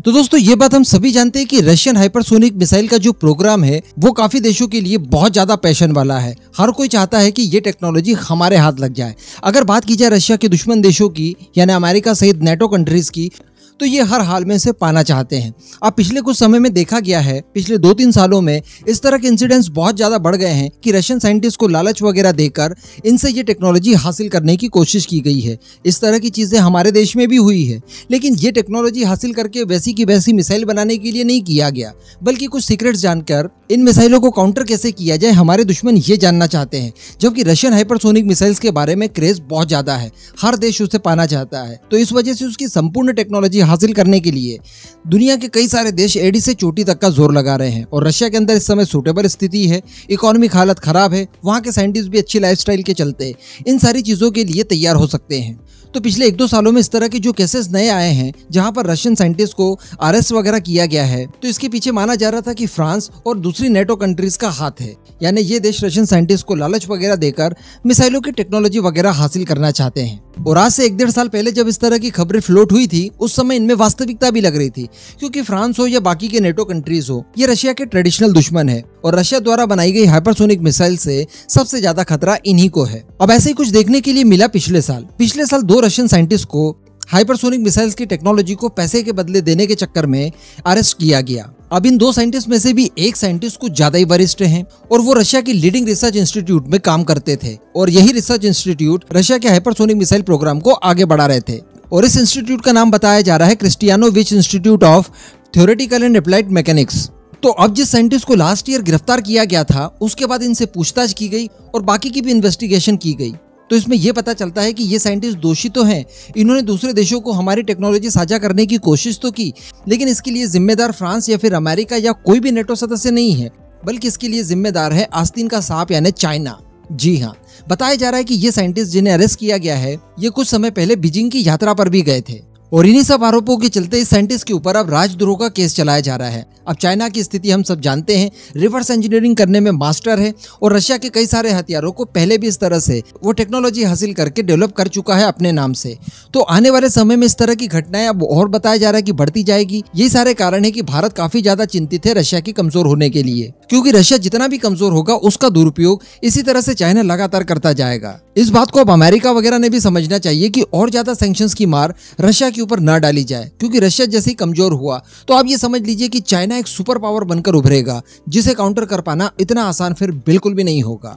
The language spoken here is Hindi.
तो दोस्तों ये बात हम सभी जानते हैं कि रशियन हाइपरसोनिक मिसाइल का जो प्रोग्राम है वो काफी देशों के लिए बहुत ज्यादा पैशन वाला है। हर कोई चाहता है कि ये टेक्नोलॉजी हमारे हाथ लग जाए। अगर बात की जाए रशिया के दुश्मन देशों की यानी अमेरिका सहित नेटो कंट्रीज की, तो ये हर हाल में इसे पाना चाहते हैं। अब पिछले कुछ समय में देखा गया है, पिछले 2-3 सालों में इस तरह के इंसिडेंट्स बहुत ज़्यादा बढ़ गए हैं कि रशियन साइंटिस्ट को लालच वगैरह देकर इनसे ये टेक्नोलॉजी हासिल करने की कोशिश की गई है। इस तरह की चीज़ें हमारे देश में भी हुई है, लेकिन ये टेक्नोलॉजी हासिल करके वैसी की वैसी मिसाइल बनाने के लिए नहीं किया गया, बल्कि कुछ सीक्रेट्स जानकर इन मिसाइलों को काउंटर कैसे किया जाए हमारे दुश्मन ये जानना चाहते हैं। जबकि रशियन हाइपरसोनिक मिसाइल्स के बारे में क्रेज बहुत ज़्यादा है, हर देश उसे पाना चाहता है। तो इस वजह से उसकी संपूर्ण टेक्नोलॉजी हासिल करने के लिए दुनिया के कई सारे देश एड़ी से चोटी तक का जोर लगा रहे हैं। और रशिया के अंदर इस समय सूटेबल स्थिति है, इकोनॉमिक हालत खराब है, वहाँ के साइंटिस्ट भी अच्छी लाइफस्टाइल के चलते इन सारी चीज़ों के लिए तैयार हो सकते हैं। तो पिछले 1-2 सालों में इस तरह के जो केसेस नए आए हैं जहां पर रशियन साइंटिस्ट को अरेस्ट वगैरह किया गया है, तो इसके पीछे माना जा रहा था कि फ्रांस और दूसरी नेटो कंट्रीज का हाथ है। यानी ये देश रशियन साइंटिस्ट को लालच वगैरह देकर मिसाइलों की टेक्नोलॉजी वगैरह हासिल करना चाहते हैं। और आज से 1-1.5 साल पहले जब इस तरह की खबरें फ्लोट हुई थी, उस समय इनमें वास्तविकता भी लग रही थी, क्योंकि फ्रांस हो या बाकी के नेटो कंट्रीज हो, ये रशिया के ट्रेडिशनल दुश्मन है और रशिया द्वारा बनाई गई हाइपरसोनिक मिसाइल से सबसे ज्यादा खतरा इन्हीं को है। अब ऐसे ही कुछ देखने के लिए मिला पिछले साल 2 रशियन साइंटिस्ट को हाइपरसोनिक मिसाइल्स की टेक्नोलॉजी को पैसे के बदले देने के चक्कर में अरेस्ट किया गया। अब इन 2 साइंटिस्ट में से भी एक साइंटिस्ट कुछ ज्यादा ही वरिष्ठ हैं और वो रशिया की लीडिंग रिसर्च इंस्टीट्यूट में काम करते थे और यही रिसर्च इंस्टीट्यूट रशिया के हाइपरसोनिक मिसाइल प्रोग्राम को आगे बढ़ा रहे थे। और इस इंस्टीट्यूट का नाम बताया जा रहा है Khristianovich institute of theoretical and applied mechanics. तो अब जिस साइंटिस्ट को लास्ट ईयर गिरफ्तार किया गया था, उसके बाद इनसे पूछताछ की गई और बाकी की भी इन्वेस्टिगेशन की गई। तो इसमें यह पता चलता है कि ये साइंटिस्ट दोषी तो हैं, इन्होंने दूसरे देशों को हमारी टेक्नोलॉजी साझा करने की कोशिश तो की, लेकिन इसके लिए जिम्मेदार फ्रांस या फिर अमेरिका या कोई भी नेटो सदस्य नहीं है, बल्कि इसके लिए जिम्मेदार है आस्तीन का सांप यानी चाइना। जी हाँ, बताया जा रहा है कि ये साइंटिस्ट जिन्हें अरेस्ट किया गया है, ये कुछ समय पहले बीजिंग की यात्रा पर भी गए थे और इन्हीं सब आरोपों के चलते इस साइंटिस्ट के ऊपर अब राजद्रोह का केस चलाया जा रहा है। अब चाइना की स्थिति हम सब जानते हैं, रिवर्स इंजीनियरिंग करने में मास्टर है और रशिया के कई सारे हथियारों को पहले भी इस तरह से वो टेक्नोलॉजी हासिल करके डेवलप कर चुका है अपने नाम से। तो आने वाले समय में इस तरह की घटनाएं अब और बताया जा रहा है कि बढ़ती जाएगी। यही सारे कारण है कि भारत काफी ज्यादा चिंतित है रशिया की कमजोर होने के लिए, क्योंकि रशिया जितना भी कमजोर होगा उसका दुरुपयोग इसी तरह से चाइना लगातार करता जाएगा। इस बात को अब अमेरिका वगैरह ने भी समझना चाहिए कि और ज्यादा सैंक्शंस की मार रशिया के ऊपर न डाली जाए, क्योंकि रशिया जैसे ही कमजोर हुआ तो आप ये समझ लीजिए कि चाइना एक सुपर पावर बनकर उभरेगा, जिसे काउंटर कर पाना इतना आसान फिर बिल्कुल भी नहीं होगा।